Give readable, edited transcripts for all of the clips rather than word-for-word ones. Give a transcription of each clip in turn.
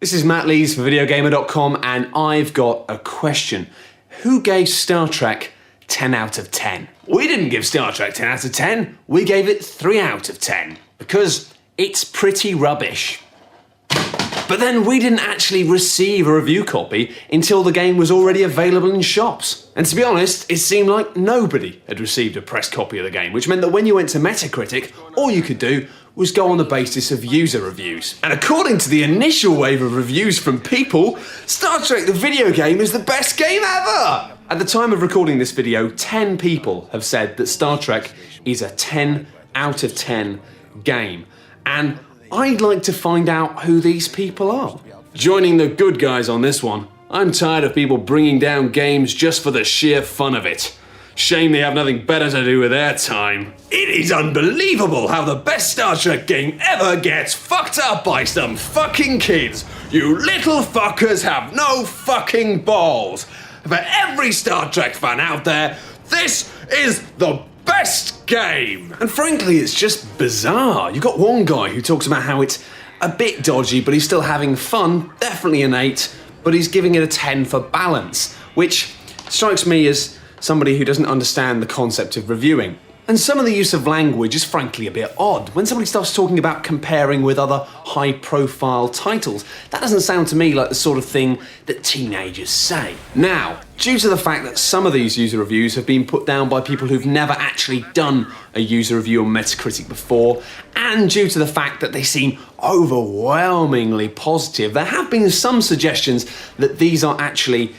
This is Matt Lees for VideogamerTV and I've got a question. Who gave Star Trek 10 out of 10? We didn't give Star Trek 10 out of 10, we gave it 3 out of 10 because it's pretty rubbish. But then we didn't actually receive a review copy until the game was already available in shops. And to be honest, it seemed like nobody had received a pressed copy of the game, which meant that when you went to Metacritic, all you could do was go on the basis of user reviews. And according to the initial wave of reviews from people, Star Trek the video game is the best game ever! At the time of recording this video, 10 people have said that Star Trek is a 10 out of 10 game. And I'd like to find out who these people are. Joining the good guys on this one, I'm tired of people bringing down games just for the sheer fun of it. Shame they have nothing better to do with their time. It is unbelievable how the best Star Trek game ever gets fucked up by some fucking kids. You little fuckers have no fucking balls. For every Star Trek fan out there, this is the best game! And frankly, it's just bizarre. You've got one guy who talks about how it's a bit dodgy, but he's still having fun, definitely an 8, but he's giving it a 10 for balance, which strikes me as somebody who doesn't understand the concept of reviewing. And some of the use of language is frankly a bit odd. When somebody starts talking about comparing with other high-profile titles, that doesn't sound to me like the sort of thing that teenagers say. Now, due to the fact that some of these user reviews have been put down by people who've never actually done a user review on Metacritic before, and due to the fact that they seem overwhelmingly positive, there have been some suggestions that these are actually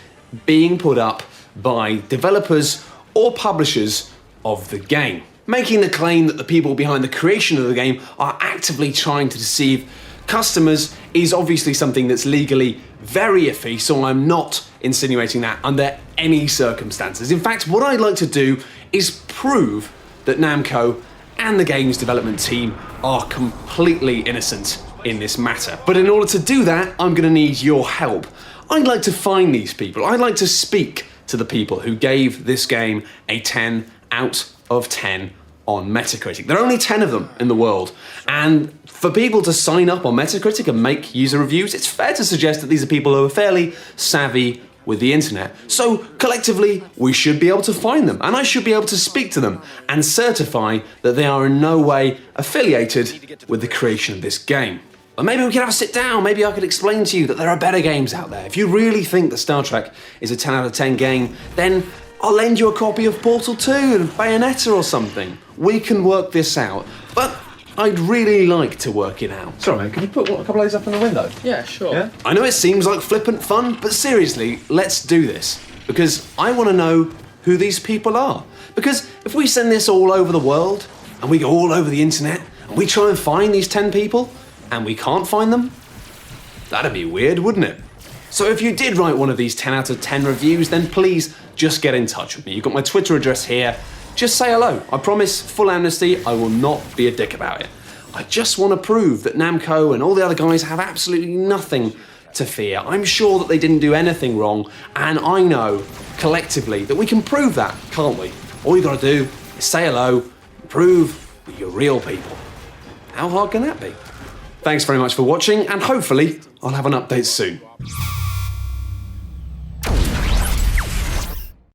being put up by developers or publishers of the game, making the claim that the people behind the creation of the game are actively trying to deceive customers is obviously something that's legally very iffy, so I'm not insinuating that under any circumstances. In fact, what I'd like to do is prove that Namco and the game's development team are completely innocent in this matter. But in order to do that, I'm going to need your help. I'd like to find these people. I'd like to speak to the people who gave this game a 10 out of 10 on Metacritic. There are only 10 of them in the world, and for people to sign up on Metacritic and make user reviews, it's fair to suggest that these are people who are fairly savvy with the internet. So collectively, we should be able to find them, and I should be able to speak to them and certify that they are in no way affiliated with the creation of this game. Or maybe we could have a sit down, maybe I could explain to you that there are better games out there. If you really think that Star Trek is a 10 out of 10 game, then I'll lend you a copy of Portal 2 and Bayonetta or something. We can work this out, but I'd really like to work it out. Sorry mate, can you put a couple of these up in the window? Yeah, sure. Yeah? I know it seems like flippant fun, but seriously, let's do this. Because I want to know who these people are. Because if we send this all over the world, and we go all over the internet, and we try and find these 10 people, and we can't find them, that'd be weird, wouldn't it? So if you did write one of these 10 out of 10 reviews, then please just get in touch with me. You've got my Twitter address here. Just say hello. I promise, full amnesty, I will not be a dick about it. I just want to prove that Namco and all the other guys have absolutely nothing to fear. I'm sure that they didn't do anything wrong, and I know, collectively, that we can prove that, can't we? All you gotta do is say hello, and prove that you're real people. How hard can that be? Thanks very much for watching, and hopefully, I'll have an update soon.